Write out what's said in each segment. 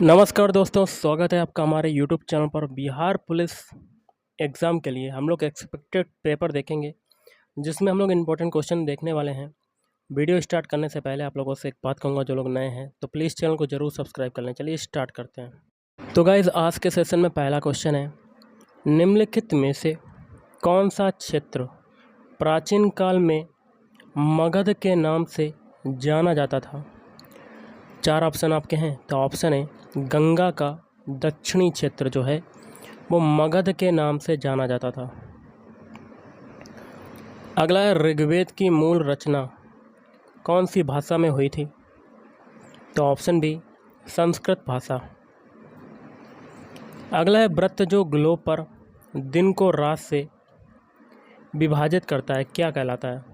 नमस्कार दोस्तों, स्वागत है आपका हमारे YouTube चैनल पर। बिहार पुलिस एग्ज़ाम के लिए हम लोग एक्सपेक्टेड पेपर देखेंगे, जिसमें हम लोग इम्पोर्टेंट क्वेश्चन देखने वाले हैं। वीडियो स्टार्ट करने से पहले आप लोगों से एक बात कहूँगा, जो लोग नए हैं तो प्लीज़ चैनल को ज़रूर सब्सक्राइब कर लें। चलिए स्टार्ट करते हैं। तो गाइज़, आज के सेशन में पहला क्वेश्चन है, निम्नलिखित में से कौन सा क्षेत्र प्राचीन काल में मगध के नाम से जाना जाता था? 4 ऑप्शन आपके हैं। तो ऑप्शन है, गंगा का दक्षिणी क्षेत्र जो है वो मगध के नाम से जाना जाता था। अगला है, ऋग्वेद की मूल रचना कौन सी भाषा में हुई थी? तो ऑप्शन बी, संस्कृत भाषा। अगला है, व्रत जो ग्लोब पर दिन को रात से विभाजित करता है क्या कहलाता है?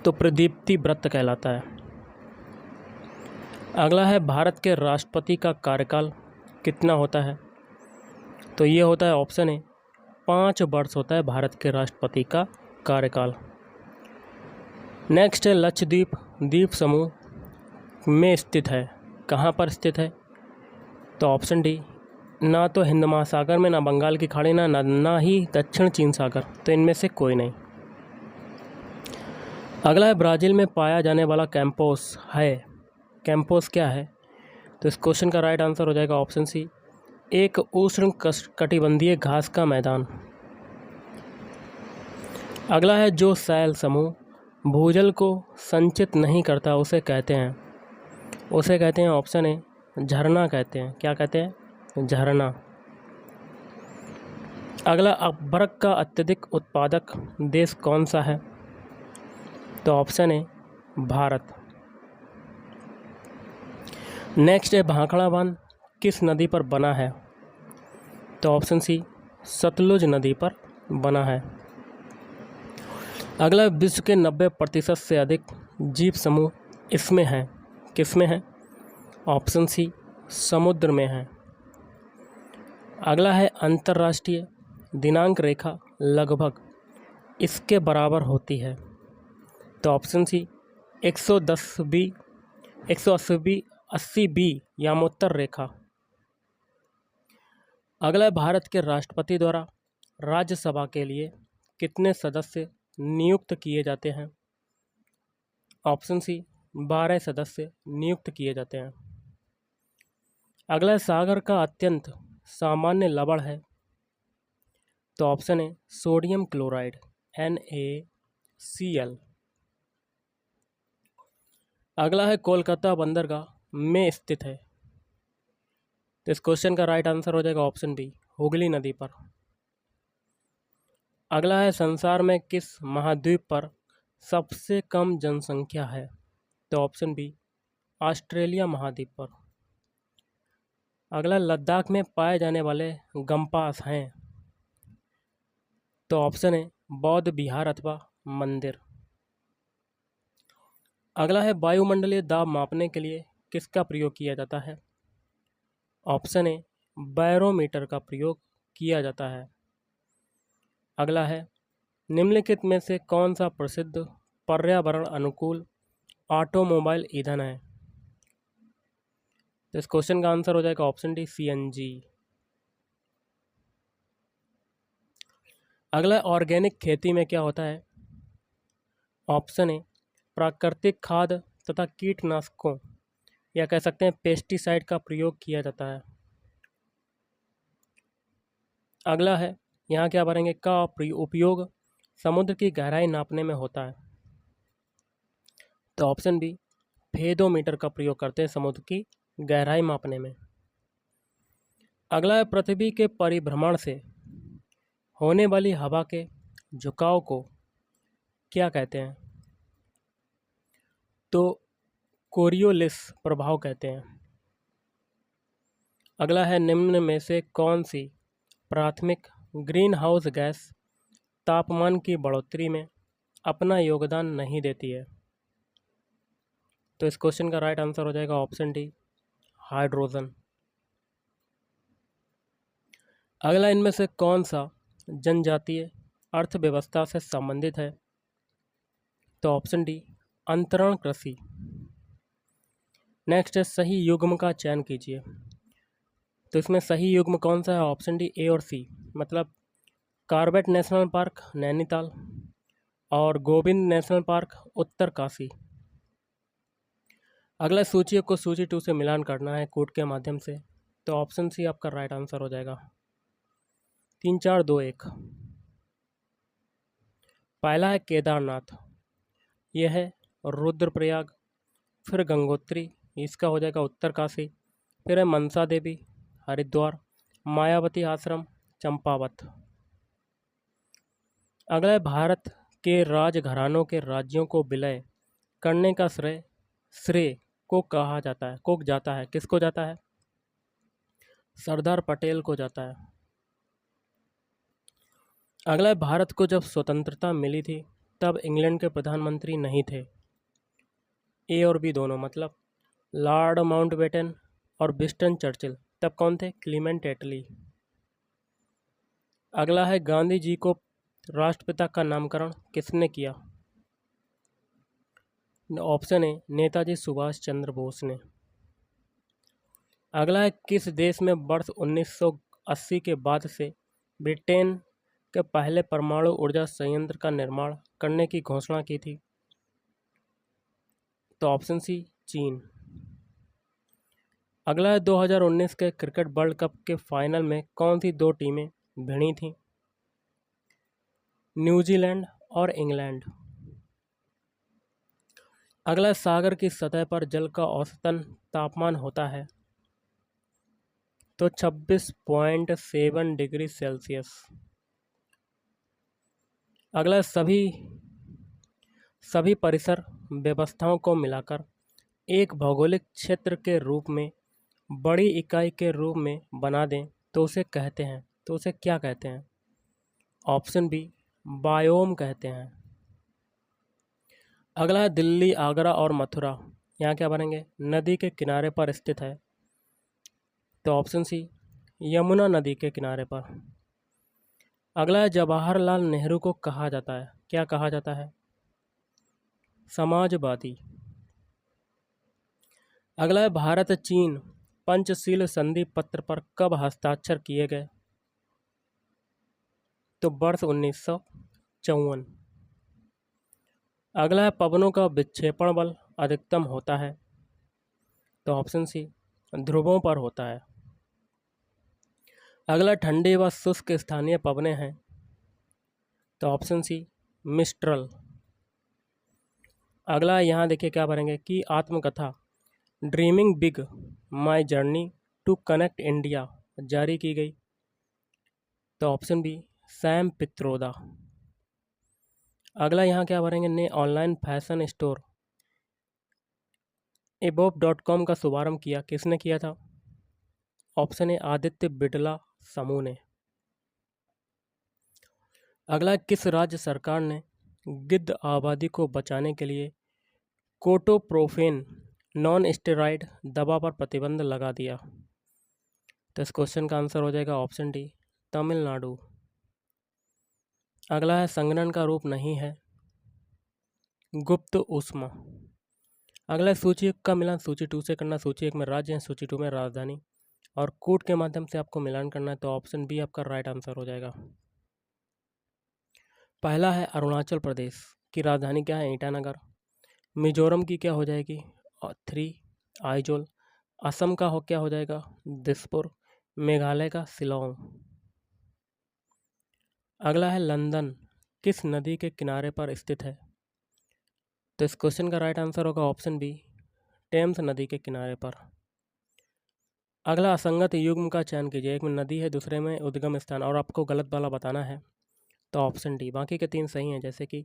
तो प्रदीप्ति व्रत कहलाता है। अगला है, भारत के राष्ट्रपति का कार्यकाल कितना होता है? तो ये होता है, ऑप्शन है, 5 वर्ष होता है भारत के राष्ट्रपति का कार्यकाल। नेक्स्ट है, लक्षद्वीप द्वीप समूह में स्थित है, कहाँ पर स्थित है? तो ऑप्शन डी, ना तो हिंद महासागर में, ना बंगाल की खाड़ी, ना ही दक्षिण चीन सागर। तो इनमें से कोई नहीं। अगला है, ब्राज़ील में पाया जाने वाला कैंपोस है, कैंपोस क्या है? तो इस क्वेश्चन का राइट आंसर हो जाएगा ऑप्शन सी, एक उष्ण कटिबंधीय घास का मैदान। अगला है, जो सैल समूह भूजल को संचित नहीं करता उसे कहते हैं ऑप्शन ए, झरना कहते हैं। क्या कहते हैं? झरना। अगला, अभ्रक का अत्यधिक उत्पादक देश कौन सा है? तो ऑप्शन ए, भारत। नेक्स्ट है, भाखड़ा बांध किस नदी पर बना है? तो ऑप्शन सी, सतलुज नदी पर बना है। अगला, विश्व के 90% से अधिक जीव समूह इसमें हैं, किसमें हैं? ऑप्शन सी, समुद्र में है। अगला है, अंतर्राष्ट्रीय दिनांक रेखा लगभग इसके बराबर होती है। तो ऑप्शन सी, 110 बी 180 बी यामोत्तर रेखा। अगला है, भारत के राष्ट्रपति द्वारा राज्यसभा के लिए कितने सदस्य नियुक्त किए जाते हैं? ऑप्शन सी, 12 सदस्य नियुक्त किए जाते हैं। अगला है, सागर का अत्यंत सामान्य लवण है? तो ऑप्शन है, सोडियम क्लोराइड NaCl। अगला है, कोलकाता बंदरगाह में स्थित है? तो इस क्वेश्चन का राइट आंसर हो जाएगा ऑप्शन बी, हुगली नदी पर। अगला है, संसार में किस महाद्वीप पर सबसे कम जनसंख्या है? तो ऑप्शन बी, ऑस्ट्रेलिया महाद्वीप पर। अगला, लद्दाख में पाए जाने वाले गंपास हैं? तो ऑप्शन है, बौद्ध विहार अथवा मंदिर। अगला है, वायुमंडलीय दाब मापने के लिए किसका प्रयोग किया जाता है? ऑप्शन है, बैरोमीटर का प्रयोग किया जाता है। अगला है, निम्नलिखित में से कौन सा प्रसिद्ध पर्यावरण अनुकूल ऑटोमोबाइल ईंधन है? तो इस क्वेश्चन का आंसर हो जाएगा ऑप्शन डी, CNG। अगला, ऑर्गेनिक खेती में क्या होता है? ऑप्शन ए, प्राकृतिक खाद तथा कीटनाशकों या कह सकते हैं पेस्टिसाइड का प्रयोग किया जाता है। अगला है, यहाँ क्या भरेंगे, का उपयोग समुद्र की गहराई नापने में होता है? तो ऑप्शन बी, फेदोमीटर का प्रयोग करते हैं समुद्र की गहराई मापने में। अगला है, पृथ्वी के परिभ्रमण से होने वाली हवा के झुकाव को क्या कहते हैं? तो कोरियोलिस प्रभाव कहते हैं। अगला है, निम्न में से कौन सी प्राथमिक ग्रीन हाउस गैस तापमान की बढ़ोतरी में अपना योगदान नहीं देती है? तो इस क्वेश्चन का राइट आंसर हो जाएगा ऑप्शन डी, हाइड्रोजन। अगला, इनमें से कौन सा जनजातीय अर्थव्यवस्था से संबंधित है? तो ऑप्शन डी, अंतरण कृषि। नेक्स्ट है सही युग्म का चयन कीजिए। तो इसमें सही युग्म कौन सा है? ऑप्शन डी ए और सी, मतलब कॉर्बेट नेशनल पार्क नैनीताल और गोविंद नेशनल पार्क उत्तरकाशी। अगला सूची को सूची 2 से मिलान करना है कोड के माध्यम से। तो ऑप्शन सी आपका राइट आंसर हो जाएगा। 3 4 2 1। पहला है केदारनाथ, यह है रुद्रप्रयाग, फिर गंगोत्री, इसका हो जाएगा उत्तरकाशी, फिर है मनसा देवी हरिद्वार, मायावती आश्रम चंपावत। अगला है भारत के राजघरानों के राज्यों को विलय करने का श्रेय को कहा जाता है, को जाता है, किसको जाता है? सरदार पटेल को जाता है। अगला है भारत को जब स्वतंत्रता मिली थी तब इंग्लैंड के प्रधानमंत्री नहीं थे, ए और बी दोनों, मतलब लॉर्ड माउंटबेटन और विंस्टन चर्चिल। तब कौन थे? क्लीमेंट एटली। अगला है गांधी जी को राष्ट्रपिता का नामकरण किसने किया? ऑप्शन ए नेताजी सुभाष चंद्र बोस ने। अगला है किस देश में वर्ष 1980 के बाद से ब्रिटेन के पहले परमाणु ऊर्जा संयंत्र का निर्माण करने की घोषणा की थी? तो ऑप्शन सी चीन। अगला है 2019 के क्रिकेट वर्ल्ड कप के फाइनल में कौन सी 2 टीमें भिड़ी थीं? न्यूजीलैंड और इंग्लैंड। अगला सागर की सतह पर जल का औसतन तापमान होता है? तो 26.7 डिग्री सेल्सियस। अगला सभी परिसर व्यवस्थाओं को मिलाकर एक भौगोलिक क्षेत्र के रूप में बड़ी इकाई के रूप में बना दें तो उसे कहते हैं, तो उसे क्या कहते हैं? ऑप्शन बी बायोम कहते हैं। अगला है दिल्ली, आगरा और मथुरा, यहाँ क्या बनेंगे? नदी के किनारे पर स्थित है। तो ऑप्शन सी यमुना नदी के किनारे पर। अगला है जवाहरलाल नेहरू को कहा जाता है, क्या कहा जाता है? समाजवादी। अगला है भारत चीन पंचशील संधि पत्र पर कब हस्ताक्षर किए गए? तो वर्ष 1954। अगला है पवनों का विक्षेपण बल अधिकतम होता है? तो ऑप्शन सी ध्रुवों पर होता है। अगला ठंडी व शुष्क स्थानीय पवनें हैं? तो ऑप्शन सी मिस्ट्रल। अगला यहाँ देखिए क्या बनेंगे कि आत्मकथा dreaming big my journey to connect India जारी की गई? तो ऑप्शन बी सैम पित्रोदा। अगला यहाँ क्या भरेंगे? ने ऑनलाइन फैशन स्टोर ebop.com का शुभारंभ किया, किसने किया था? ऑप्शन ए आदित्य बिड़ला समूह ने। अगला किस राज्य सरकार ने गिद्ध आबादी को बचाने के लिए कोटोप्रोफेन नॉन स्टेरॉइड दवा पर प्रतिबंध लगा दिया? तो इस क्वेश्चन का आंसर हो जाएगा ऑप्शन डी तमिलनाडु। अगला है संगणन का रूप नहीं है गुप्त ऊष्मा। अगला सूची 1 का मिलान सूची 2 से करना। सूची 1 में राज्य है, सूची 2 में राजधानी, और कोड के माध्यम से आपको मिलान करना है। तो ऑप्शन बी आपका राइट आंसर हो जाएगा। पहला है अरुणाचल प्रदेश की राजधानी क्या है? ईटानगर। मिजोरम की क्या हो जाएगी? 3 आइजोल। असम का क्या हो जाएगा? दिसपुर। मेघालय का शिलोंग। अगला है लंदन किस नदी के किनारे पर स्थित है? तो इस क्वेश्चन का राइट आंसर होगा ऑप्शन बी टेम्स नदी के किनारे पर। अगला असंगत युग्म का चयन कीजिए। एक में नदी है, दूसरे में उद्गम स्थान, और आपको गलत वाला बताना है। तो ऑप्शन डी। बाकी के 3 सही हैं, जैसे कि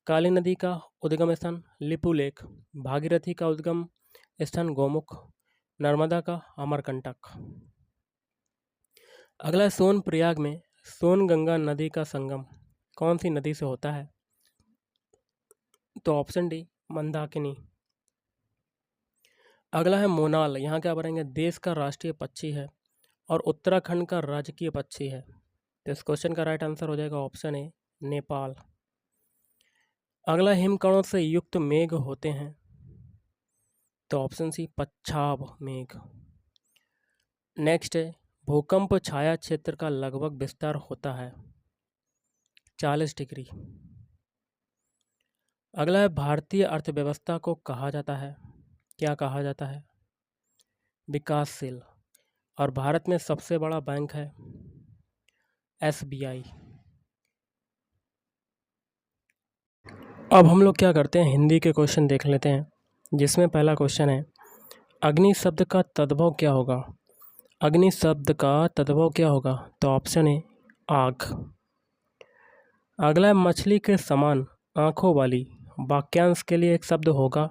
काली नदी का उद्गम स्थान लिपू लेक, भागीरथी का उद्गम स्थान गोमुख, नर्मदा का अमरकंटक। अगला सोनप्रयाग में सोनगंगा नदी का संगम कौन सी नदी से होता है? तो ऑप्शन डी मंदाकिनी। अगला है मोनाल, यहाँ क्या भरेंगे? देश का राष्ट्रीय पक्षी है और उत्तराखंड का राजकीय पक्षी है। तो इस क्वेश्चन का राइट आंसर हो जाएगा ऑप्शन ए नेपाल। अगला हिमकणों से युक्त मेघ होते हैं? तो ऑप्शन सी पच्छाद मेघ। नेक्स्ट है भूकंप छाया क्षेत्र का लगभग विस्तार होता है 40 डिग्री। अगला है भारतीय अर्थव्यवस्था को कहा जाता है, क्या कहा जाता है? विकासशील। और भारत में सबसे बड़ा बैंक है SBI। अब हम लोग क्या करते हैं, हिंदी के क्वेश्चन देख लेते हैं, जिसमें पहला क्वेश्चन है अग्नि शब्द का तद्भव क्या होगा? अग्नि शब्द का तद्भव क्या होगा? तो ऑप्शन है आग। अगला है मछली के समान आँखों वाली वाक्यांश के लिए एक शब्द होगा,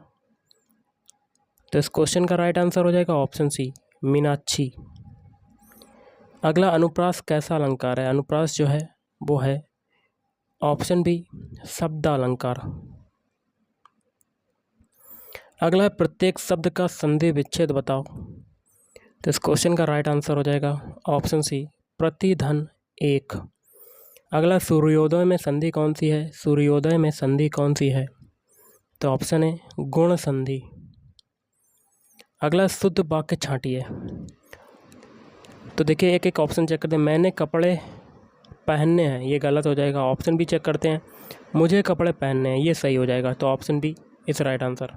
तो इस क्वेश्चन का राइट आंसर हो जाएगा ऑप्शन सी मीनाक्षी। अगला अनुप्रास कैसा अलंकार है? अनुप्रास जो है वो है ऑप्शन बी शब्दालंकार। अगला है प्रत्येक शब्द का संधि विच्छेद बताओ, तो इस क्वेश्चन का राइट आंसर हो जाएगा ऑप्शन सी प्रतिधन एक। अगला सूर्योदय में संधि कौन सी है? सूर्योदय में संधि कौन सी है? तो ऑप्शन है गुण संधि। अगला शुद्ध वाक्य छांटिए, तो देखिए एक एक ऑप्शन चेक करते हैं। मैंने कपड़े पहनने हैं, ये गलत हो जाएगा। ऑप्शन बी चेक करते हैं, मुझे कपड़े पहनने हैं, ये सही हो जाएगा। तो ऑप्शन बी इस राइट आंसर।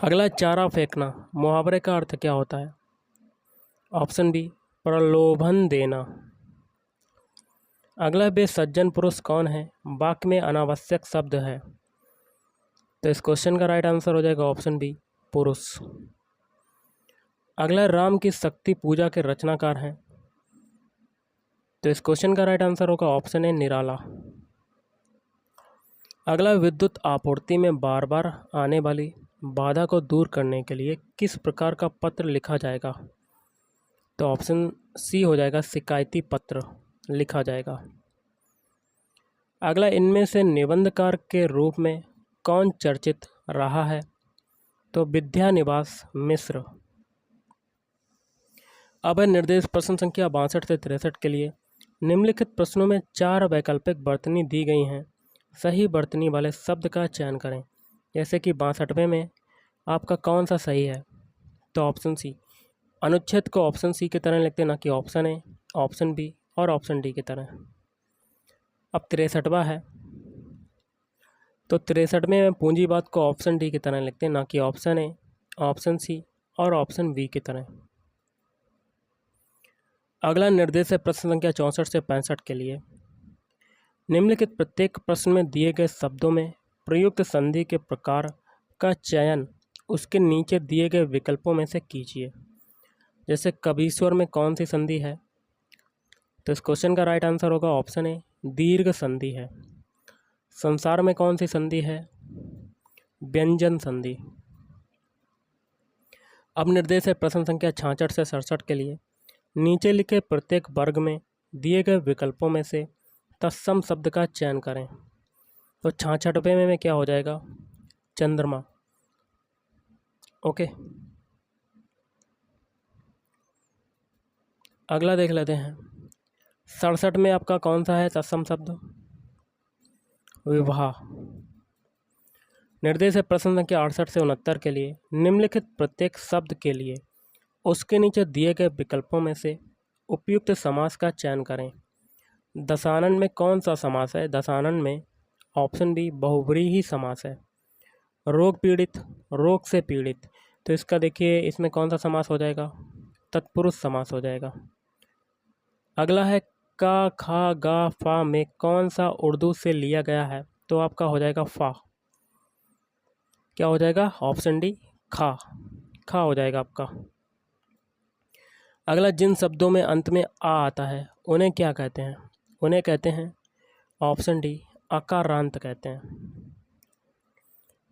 अगला चारा फेंकना, मुहावरे का अर्थ क्या होता है? ऑप्शन बी प्रलोभन देना। अगला वे सज्जन पुरुष कौन है? वाक्य में अनावश्यक शब्द है, तो इस क्वेश्चन का राइट आंसर हो जाएगा ऑप्शन बी पुरुष। अगला राम की शक्ति पूजा के रचनाकार हैं, तो इस क्वेश्चन का राइट आंसर होगा ऑप्शन है निराला। अगला विद्युत आपूर्ति में बार बार आने वाली बाधा को दूर करने के लिए किस प्रकार का पत्र लिखा जाएगा? तो ऑप्शन सी हो जाएगा शिकायती पत्र लिखा जाएगा। अगला इनमें से निबंधकार के रूप में कौन चर्चित रहा है? तो विद्यानिवास मिश्र। अब है निर्देश प्रश्न संख्या 62 से 63 के लिए। निम्नलिखित प्रश्नों में 4 वैकल्पिक वर्तनी दी गई हैं, सही वर्तनी वाले शब्द का चयन करें। जैसे कि 62वें में आपका कौन सा सही है? तो ऑप्शन सी। अनुच्छेद को ऑप्शन सी की तरह लिखते हैं, ना कि ऑप्शन ए, ऑप्शन बी और ऑप्शन डी की तरह। अब 63वां है, तो 63वें में पूंजीवाद को ऑप्शन डी की तरह लिखते हैं, ना कि ऑप्शन ए, ऑप्शन सी और ऑप्शन बी की तरह। अगला निर्देश है प्रश्न संख्या 64 से 65 के लिए। निम्नलिखित प्रत्येक प्रश्न में दिए गए शब्दों में प्रयुक्त संधि के प्रकार का चयन उसके नीचे दिए गए विकल्पों में से कीजिए। जैसे कबीश्वर में कौन सी संधि है? तो इस क्वेश्चन का राइट आंसर होगा ऑप्शन ए दीर्घ संधि है। संसार में कौन सी संधि है? व्यंजन संधि। अब निर्देश है प्रश्न संख्या 66 से 67 के लिए। नीचे लिखे प्रत्येक वर्ग में दिए गए विकल्पों में से तत्सम शब्द का चयन करें। तो 66वें में क्या हो जाएगा? चंद्रमा। ओके, अगला देख लेते हैं। 67 में आपका कौन सा है तत्सम शब्द? विवाह। निर्देश है प्रश्न संख्या 68 से 69 के लिए। निम्नलिखित प्रत्येक शब्द के लिए उसके नीचे दिए गए विकल्पों में से उपयुक्त समास का चयन करें। दशानन में कौन सा समास है? दशानन में ऑप्शन बी बहुव्रीहि समास है। रोग पीड़ित, रोग से पीड़ित, तो इसका देखिए इसमें कौन सा समास हो जाएगा? तत्पुरुष समास हो जाएगा। अगला है का, खा, गा, फा में कौन सा उर्दू से लिया गया है? तो आपका हो जाएगा फा। क्या हो जाएगा? ऑप्शन डी खा, खा हो जाएगा आपका। अगला जिन शब्दों में अंत में आ आता है उन्हें क्या कहते हैं? उन्हें कहते हैं ऑप्शन डी अकारांत कहते हैं।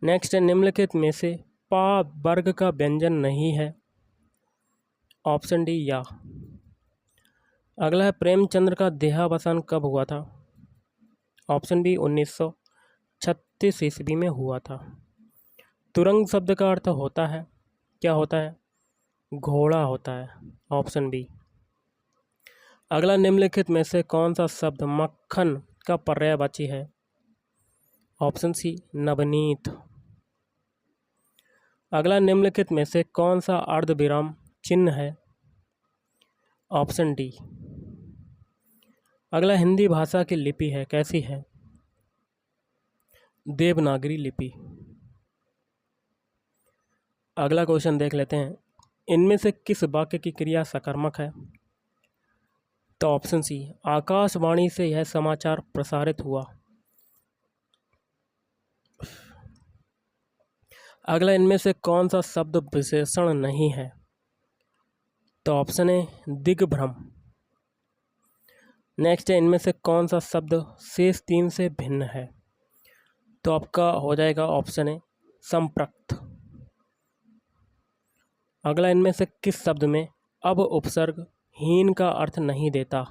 नेक्स्ट है निम्नलिखित में से पा वर्ग का व्यंजन नहीं है। ऑप्शन डी या। अगला है प्रेमचंद्र का देहावसान कब हुआ था? ऑप्शन बी 1936 ईस्वी में हुआ था। तुरंग शब्द का अर्थ होता है, क्या होता है? घोड़ा होता है। Option B. अगला निम्नलिखित में से कौन सा शब्द मक्खन का पर्यायवाची है? ऑप्शन सी नवनीत। अगला, निम्नलिखित में से कौन सा अर्धविराम चिन्ह है? Option D. अगला, हिंदी भाषा की लिपि है, कैसी है? देवनागरी लिपि। अगला क्वेश्चन देख लेते हैं, इनमें से किस वाक्य की क्रिया सकर्मक है? तो ऑप्शन सी, आकाशवाणी से यह समाचार प्रसारित हुआ। अगला, इनमें से कौन सा शब्द विशेषण नहीं है? तो ऑप्शन ए, दिग्भ्रम। नेक्स्ट है, इनमें से कौन सा शब्द शेष तीन से भिन्न है? तो आपका हो जाएगा ऑप्शन ए, संप्रक्त। अगला, इनमें से किस शब्द में अब उपसर्ग हीन का अर्थ नहीं देता?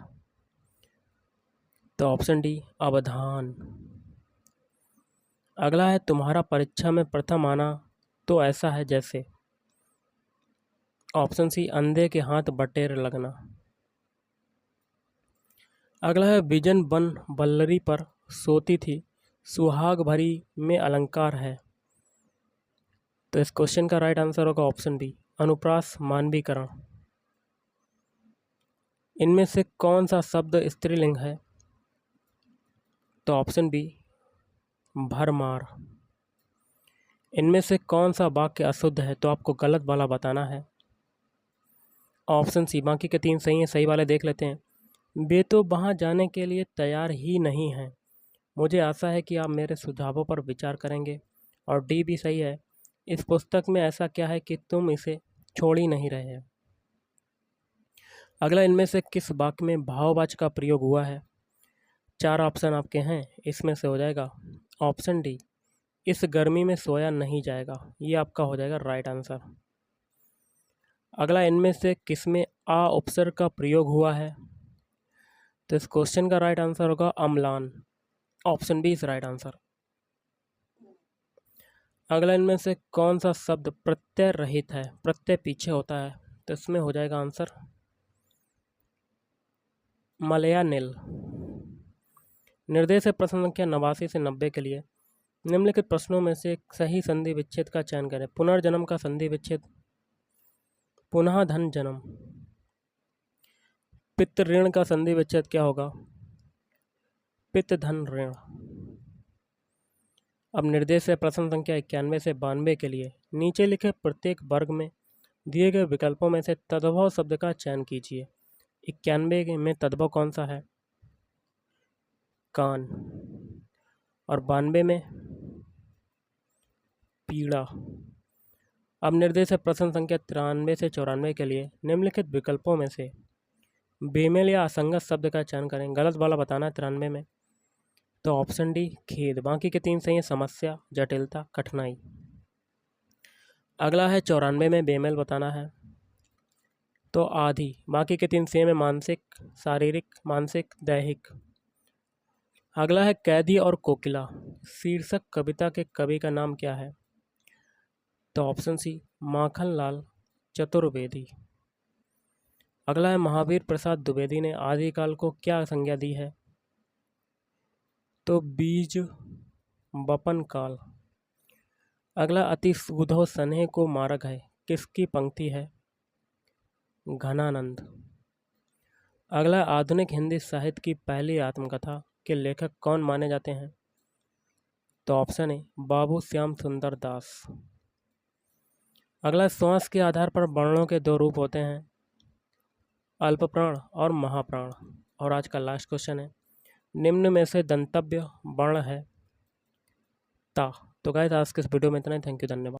तो ऑप्शन डी, अवधान। अगला है, तुम्हारा परीक्षा में प्रथम आना तो ऐसा है जैसे। ऑप्शन सी, अंधे के हाथ बटेर लगना। अगला है, बिजन बन बल्लरी पर सोती थी, सुहाग भरी में अलंकार है। तो इस क्वेश्चन का राइट आंसर होगा ऑप्शन बी, अनुप्रास मानवीकरण। इनमें से कौन सा शब्द स्त्रीलिंग है? तो ऑप्शन बी, भरमार। इनमें से कौन सा वाक्य अशुद्ध है? तो आपको गलत वाला बताना है। ऑप्शन सी, बाकी के तीन सही हैं, सही वाले देख लेते हैं। वे तो वहाँ जाने के लिए तैयार ही नहीं हैं। मुझे आशा है कि आप मेरे सुझावों पर विचार करेंगे। और डी भी सही है, इस पुस्तक में ऐसा क्या है कि तुम इसे छोड़ ही नहीं रहे हैं। अगला, इनमें से किस वाक्य में भाववाचक का प्रयोग हुआ है? चार ऑप्शन आपके हैं, इसमें से हो जाएगा ऑप्शन डी, इस गर्मी में सोया नहीं जाएगा। ये आपका हो जाएगा राइट आंसर। अगला, इनमें से किसमें आ उपसर्ग का प्रयोग हुआ है? तो इस क्वेश्चन का राइट आंसर होगा अम्लान। Option B is right answer. अगला, इनमें से कौन सा शब्द प्रत्यय रहित है, प्रत्यय पीछे होता है? तो इसमें हो जाएगा आंसर मलयानिल। निर्देश है प्रश्न संख्या 89 से 90 के लिए, निम्नलिखित प्रश्नों में से सही संधि विच्छेद का चयन करें। पुनर्जन्म का संधि विच्छेद, पुनः धन जन्म। पित्त ऋण का संधि विच्छेद क्या होगा? पित्त धन ऋण। अब निर्देश है प्रश्न संख्या 91 से 92 के लिए, नीचे लिखे प्रत्येक वर्ग में दिए गए विकल्पों में से तद्भव शब्द का चयन कीजिए। 91 में तद्भव कौन सा है? कान। और 92 में पीड़ा। अब निर्देश है प्रश्न संख्या 93 से 94 के लिए, निम्नलिखित विकल्पों में से बेमेल या असंगत शब्द का चयन करें। गलत वाला बताना है 93 में। तो ऑप्शन डी, खेद। बाकी के तीन सही हैं, समस्या, जटिलता, कठिनाई। अगला है 94 में बेमेल बताना है, तो आधी। बाकी के तीन सेम है, मानसिक, शारीरिक, मानसिक, दैहिक। अगला है कैदी और कोकिला शीर्षक कविता के कवि का नाम क्या है? तो ऑप्शन सी, माखनलाल चतुर्वेदी। अगला है महावीर प्रसाद द्विवेदी ने आदिकाल को क्या संज्ञा दी है? तो बीज बपन काल। अगला, अति सुधो सनेह को मार्ग है, किसकी पंक्ति है? घनानंद। अगला, आधुनिक हिंदी साहित्य की पहली आत्मकथा के लेखक कौन माने जाते हैं? तो ऑप्शन ए, बाबू श्याम सुंदर दास। अगला, श्वास के आधार पर वर्णों के दो रूप होते हैं, अल्पप्राण और महाप्राण। और आज का लास्ट क्वेश्चन है, निम्न में से दंतव्य वर्ण है ता। तो गाइस, आज के इस वीडियो में इतना ही। थैंक यू, धन्यवाद।